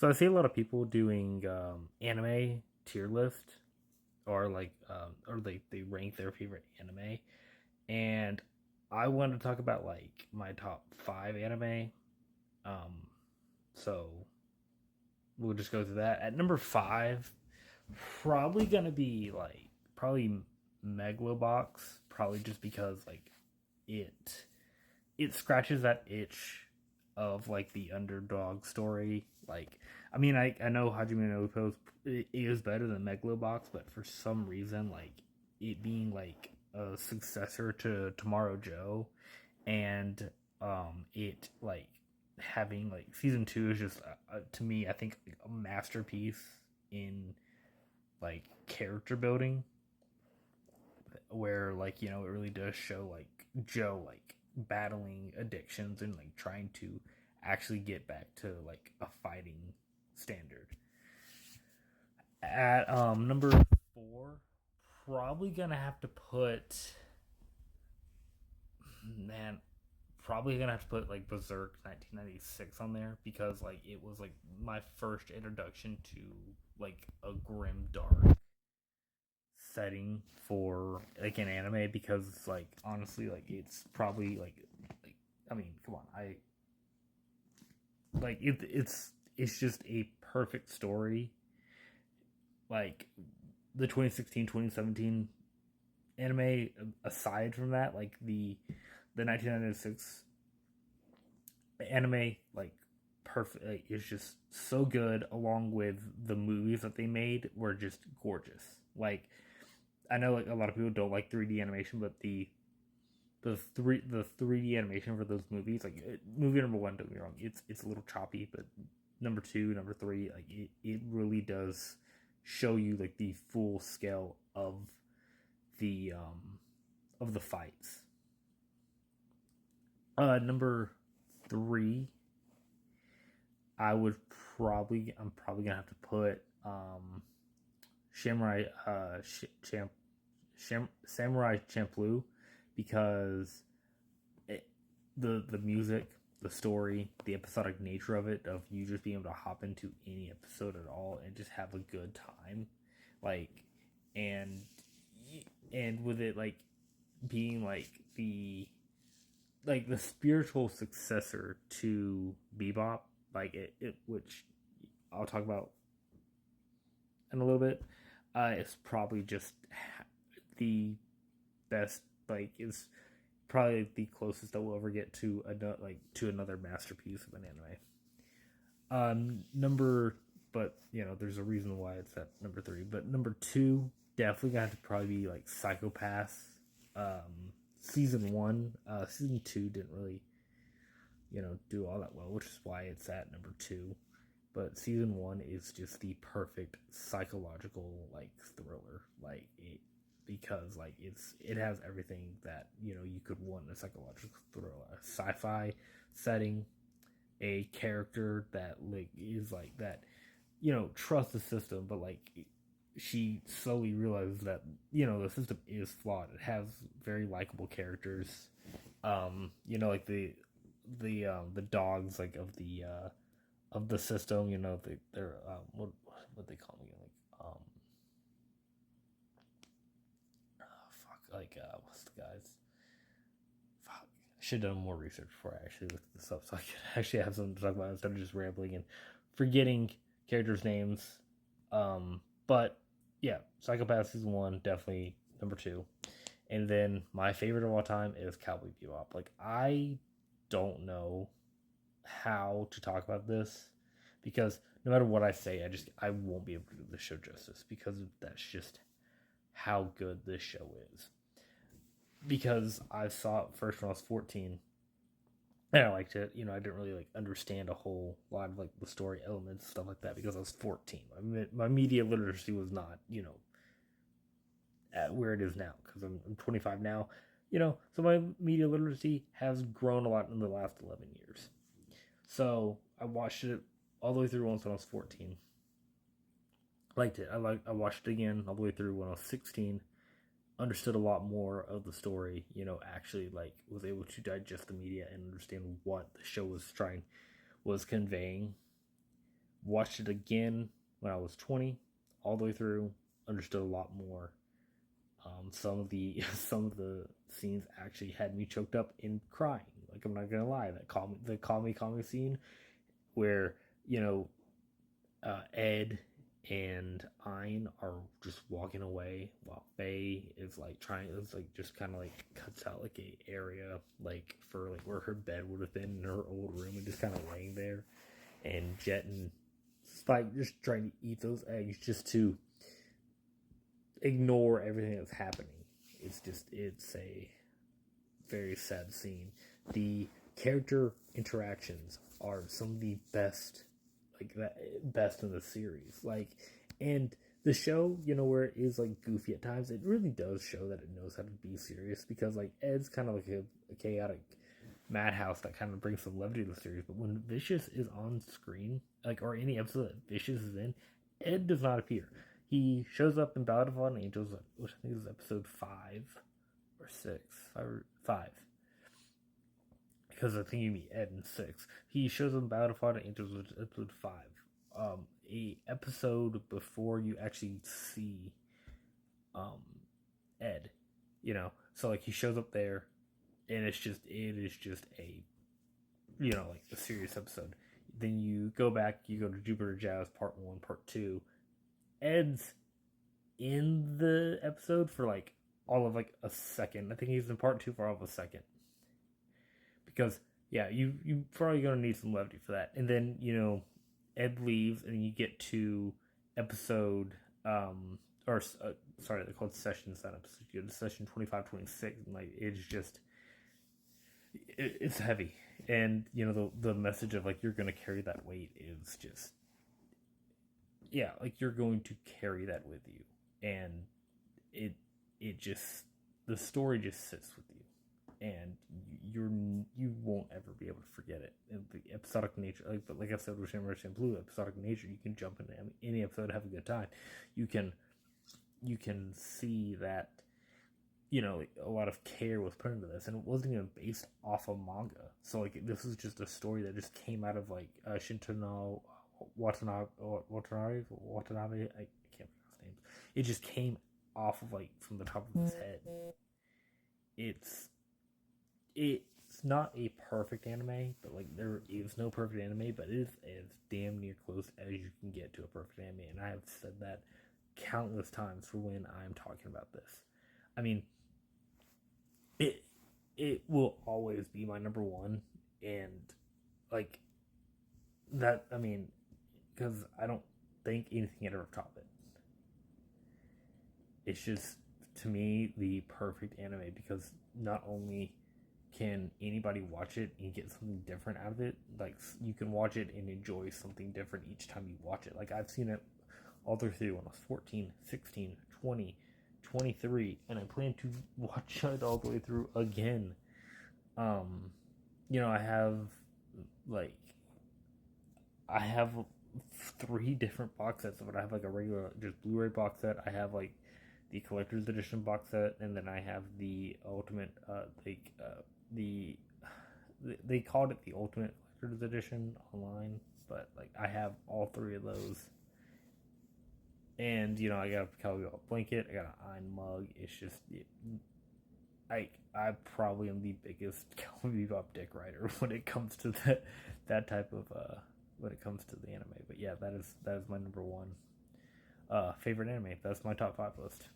So I see a lot of people doing anime tier list, or or they rank their favorite anime, and I wanted to talk about like my top five anime. Um, so we'll just go through that. At number five, probably gonna be like probably Megalobox, probably just because like it it scratches that itch of like the underdog story. Like, I mean, I know Hajime no Ippo is better than Megalobox, but for some reason, like it being like a successor to Tomorrow Joe, and it like having like season two is just to me, I think like, a masterpiece in like character building, where like it really does show like Joe like battling addictions and like trying to actually get back to like a fighting standard. At number four, probably gonna have to put man probably gonna have to put like Berserk 1996 on there, because like it was like my first introduction to like a grim dark setting for like an anime, because like honestly like it's probably like I mean come on, I like it's just a perfect story. Like the 2016 2017 anime aside from that, like the 1996 anime, like perfect, like, is just so good, along with the movies that they made were just gorgeous. Like I know like a lot of people don't like 3D animation, but the 3D animation for those movies, like movie number one, don't get me wrong, it's a little choppy, but number two, number three, like it really does show you like the full scale the of the fights. Number three, I'm probably gonna have to put Samurai Samurai Champloo, because it, the music, the story, the episodic nature of it, of you just being able to hop into any episode at all and just have a good time, like, and and with it like being like the spiritual successor to Bebop, like it which I'll talk about in a little bit. It's probably just the best, like is probably the closest that we'll ever get to another masterpiece of an anime. Number, but there's a reason why it's at number three. But number two, definitely got to probably be like Psychopaths. Season one, season two didn't really do all that well, which is why it's at number two. But season one is just the perfect psychological like thriller, like it, because like it has everything that you could want in a psychological thriller: a sci-fi setting, a character that like is like that, trusts the system, but like she slowly realizes that the system is flawed. It has very likable characters. Like the dogs like of the system. They're what they call them again? Like fuck, like what's the guys? Fuck, I should have done more research before I actually looked this up, so I could actually have something to talk about instead of just rambling and forgetting characters' names. But yeah, Psychopath season one, definitely number two. And then my favorite of all time is Cowboy Bebop. Like I don't know how to talk about this, because no matter what I say, I won't be able to do the show justice, because that's just how good this show is. Because I saw it first when I was 14, and I liked it. I didn't really like understand a whole lot of like the story elements, stuff like that, because I was 14. My media literacy was not at where it is now, because I'm 25 now. So my media literacy has grown a lot in the last 11 years. So I watched it all the way through once when I was 14. Liked it. I watched it again all the way through when I was 16. Understood a lot more of the story. Actually like was able to digest the media and understand what the show was conveying. Watched it again when I was 20, all the way through. Understood a lot more. Some of the some of the scenes actually had me choked up in crying. Like, I'm not gonna lie, the call me scene where, you know, Ed and Ein are just walking away while Faye is like trying. It's like just kind of like cuts out like a area like for like where her bed would have been in her old room, and just kind of laying there, and Jet and Spike just trying to eat those eggs just to ignore everything that's happening. It's a very sad scene. The character interactions are some of the best, like that best in the series. Like, and the show, you know, where it is like goofy at times, it really does show that it knows how to be serious, because like Ed's kind of like a chaotic madhouse that kind of brings some levity to the series. But when Vicious is on screen, like, or any episode that Vicious is in, Ed does not appear. He shows up in Ballad of Fallen Angels, which I think is episode 5 because I think you meet Ed in 6. He shows up in Ballad of Fallen Angels, which is episode 5. A episode before you actually see Ed, you know. So like he shows up there, and it is just a, you know, like a serious episode. Then you go back, you go to Jupiter Jazz Part 1, Part 2. Ed's in the episode for like all of like a second. I think he's in Part 2 for all of a second. Because, yeah, you probably gonna need some levity for that. And then, you know, Ed leaves, and you get to episode, sorry, they're called sessions, that episode. You get to session 25, 26, and like, it's just, it's heavy. And, you know, the message of like, you're gonna carry that weight is just, yeah, like, you're going to carry that with you. And it just, the story just sits with you, and you won't ever be able to forget it. And the episodic nature, like I said with Samurai Champloo, episodic nature, you can jump into any episode, have a good time. You can see that, you know, a lot of care was put into this, and it wasn't even based off of manga. So like, this is just a story that just came out of like Shintano Watanabe. I can't pronounce names. It just came off of like from the top of his head. It's not a perfect anime, but like, there is no perfect anime, but it is as damn near close as you can get to a perfect anime, and I have said that countless times for when I'm talking about this. I mean, it will always be my number one, and like that, I mean, because I don't think anything can ever top it. It's just, to me, the perfect anime, because not only can anybody watch it and get something different out of it, like, you can watch it and enjoy something different each time you watch it. Like, I've seen it all the way through when I was 14, 16, 20, 23, and I plan to watch it all the way through again. You know, I have 3 different box sets of it. I have like a regular just Blu-ray box set. I have like the collector's edition box set, and then I have the ultimate they called it the ultimate collector's edition online, but like, I have all 3 of those. And, you know, I got a Cowboy blanket, I got an Ein mug. It's just, I probably am the biggest Cowboy Bebop dick rider when it comes to that type of when it comes to the anime. But yeah, that is my number one favorite anime. That's my top 5 list.